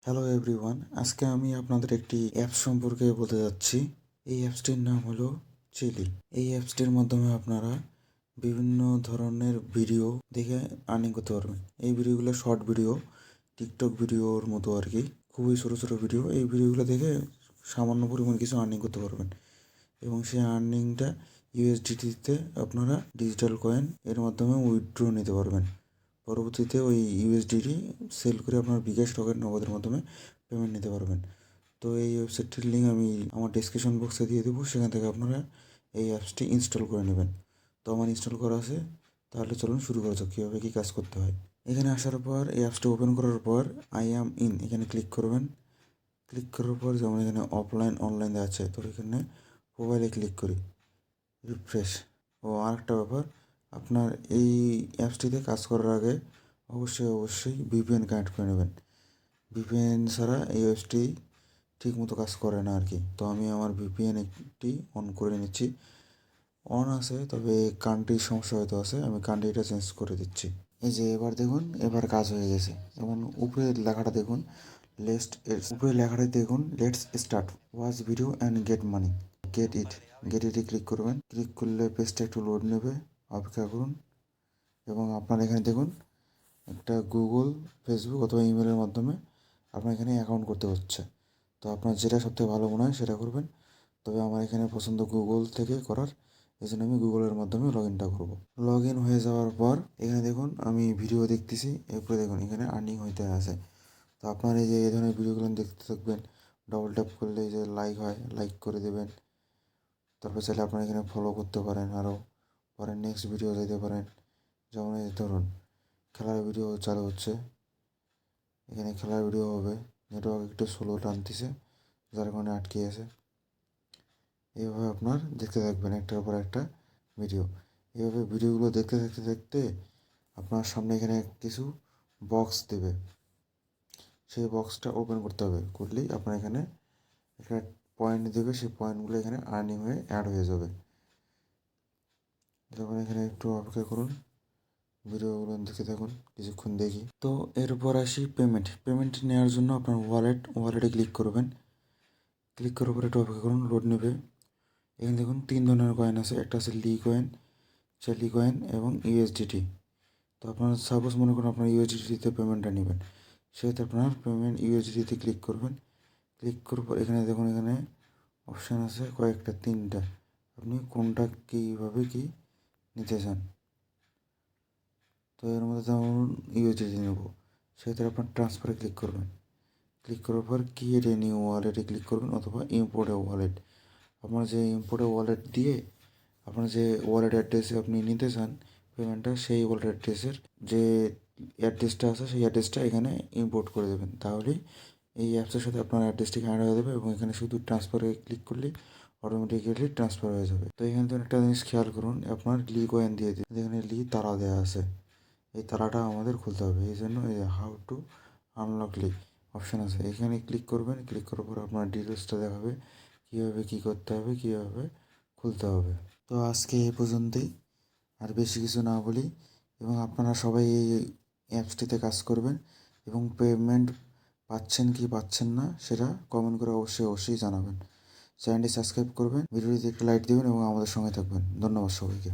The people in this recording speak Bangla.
হ্যালো এভরিওয়ান, আজকে আমি আপনাদের একটি অ্যাপস সম্পর্কে বলতে যাচ্ছি। এই অ্যাপসটির নাম হলো চিলি। এই অ্যাপসটির মাধ্যমে আপনারা বিভিন্ন ধরনের ভিডিও দেখে আর্নিং করতে পারবেন। এই ভিডিওগুলো শর্ট ভিডিও, টিকটক ভিডিওর মতো আর কি, খুবই ছোটো ছোটো ভিডিও। এই ভিডিওগুলো দেখে সামান্য পরিমাণ কিছু আর্নিং করতে পারবেন এবং সেই আর্নিংটা ইউএসডিটিতে আপনারা ডিজিটাল কয়েন এর মাধ্যমে উইথড্র নিতে পারবেন। পরবর্তীতে ওই ইউএসডিটি সেল করে আপনার বিকাশ রকেট নগদের মাধ্যমে পেমেন্ট নিতে পারবেন। তো এই ওয়েবসাইটটির লিঙ্ক আমি আমার ডেসক্রিপশন বক্সে দিয়ে দেবো, সেখান থেকে আপনারা এই অ্যাপসটি ইনস্টল করে নেবেন। তো আমার ইনস্টল করা আছে, তাহলে চলুন শুরু করা যাক কীভাবে কী কাজ করতে হয়। এখানে আসার পর এই অ্যাপসটি ওপেন করার পর আই অ্যাম ইন এখানে ক্লিক করবেন। ক্লিক করার পর যেমন এখানে অফলাইন অনলাইন দেওয়া আছে, তো এখানে মোবাইলে ক্লিক করি, রিফ্রেশ। ও আরেকটা ব্যাপার, আপনার এই অ্যাপসটিতে কাজ করার আগে অবশ্যই ভিপিএন কানেক্ট করে নেবেন। ভিপিএন ছাড়া এই অ্যাপসটি ঠিক মতো কাজ করে না আর কি। তো আমি আমার ভিপিএন একটি অন করে নিচ্ছি। অন আছে, তবে কান্ট্রির সমস্যা হয়তো আছে, আমি কান্ট্রিটা চেঞ্জ করে দিচ্ছি। এই যে এবার দেখুন, এবার কাজ হয়ে গেছে। যেমন উপরে লেখাটা দেখুন, উপরে লেখাটা দেখুন, let's start watch video and get money, get ইটে ক্লিক করবেন। ক্লিক করলে পেজটা একটু লোড নেবে, অপেক্ষা করুন। এবং আপনার এখানে দেখুন একটা গুগল, ফেসবুক অথবা ইমেলের মাধ্যমে আপনার এখানে অ্যাকাউন্ট করতে হচ্ছে। তো আপনার যেটা সবথেকে ভালো মনে হয় সেটা করবেন। তবে আমার এখানে পছন্দ গুগল থেকে করার, এই জন্য আমি গুগলের মাধ্যমে লগ ইনটা করবো। লগ ইন হয়ে যাওয়ার পর এখানে দেখুন আমি ভিডিও দেখতেছি, এরপরে দেখুন এখানে আর্নিং হইতে আছে। তো আপনার এই যে এই ধরনের ভিডিওগুলো দেখতে থাকবেন, ডবল ট্যাপ করলে এই যে লাইক হয়, লাইক করে দেবেন। তারপর চাইলে আপনারা এখানে ফলো করতে পারেন, আরও পরে নেক্সট ভিডিও যেতে পারেন। যেমন এই ধরুন খেলার ভিডিও চালু হচ্ছে, এখানে খেলার ভিডিও হবে। নেটওয়ার্ক একটু স্লো টানতেছে, যার কারণে আটকে আছে। এইভাবে আপনার দেখতে থাকবেন একটার পর একটা ভিডিও। এইভাবে ভিডিওগুলো দেখতে দেখতে দেখতে আপনার সামনে এখানে কিছু বক্স দেবে, সেই বক্সটা ওপেন করতে হবে। করলেই আপনার এখানে একটা পয়েন্ট দেবে, সেই পয়েন্টগুলো এখানে আর্নিং হয়ে অ্যাড হয়ে যাবে। যখন এখানে একটু অপেক্ষা করুন, ভিডিওগুলো দেখে থাকুন, কিছুক্ষণ দেখি। তো এরপর আসি পেমেন্ট নেওয়ার জন্য আপনার ওয়ালেটে ক্লিক করবেন। ক্লিক করার পরে একটু অপেক্ষা করুন, লোড নেবে। এখানে দেখুন 3 ধরনের কয়েন আছে, একটা আছে লি কয়েন এবং ইউএসডিটি। তো আপনার সাপোজ মনে করুন আপনার ইউএসডিটিতে পেমেন্টটা নেবেন, সেক্ষেত্রে আপনার পেমেন্ট ইউএসডিটিতে ক্লিক করবেন। ক্লিক করার পর এখানে দেখুন এখানে অপশান আছে কয়েকটা, 3টা। আপনি কোনটা কীভাবে কী নিতে চান। তো এর মধ্যে ধরুন ইউএসডিটি নেব, সেক্ষেত্রে আপনার ট্রান্সফারে ক্লিক করবেন। ক্লিক করার পর ক্রিয়েট এ নিউ ওয়ালেটে ক্লিক করবেন, অথবা ইম্পোর্ট এ ওয়ালেট। আপনার যে ইম্পোর্ট এ ওয়ালেট দিয়ে আপনার যে ওয়ালেট অ্যাড্রেসে আপনি নিতে চান পেমেন্টটা, সেই ওয়ালেট অ্যাড্রেসের যে অ্যাড্রেসটা আছে সেই অ্যাড্রেসটা এখানে ইম্পোর্ট করে দেবেন। তাহলেই এই অ্যাপসের সাথে আপনার অ্যাড্রেসটি অ্যাড হয়ে যাবে এবং এখানে শুধু ট্রান্সফারে ক্লিক করলেই অটোমেটিক্যালি ট্রান্সফার হয়ে যাবে। তো এখানে তো একটা জিনিস খেয়াল করুন, আপনার লি কয়েন দিয়ে দিন, এখানে লি তারা দেওয়া আছে, এই তারাটা আমাদের খুলতে হবে। এই জন্য এই হাউ টু আনলক লি অপশান আছে, এখানে ক্লিক করবেন। ক্লিক করার পর আপনার ডিটেলসটা দেখাবে, কীভাবে কী করতে হবে, কীভাবে খুলতে হবে। তো আজকে এই পর্যন্তই, আর বেশি কিছু না বলি। এবং আপনারা সবাই এই অ্যাপসটিতে কাজ করবেন এবং পেমেন্ট পাচ্ছেন কি পাচ্ছেন না সেটা কমেন্ট করে অবশ্যই জানাবেন। চ্যানেলটি সাবস্ক্রাইব করবেন, ভিডিওটিতে একটা লাইক দেবেন এবং আমাদের সঙ্গে থাকবেন। ধন্যবাদ সবাইকে।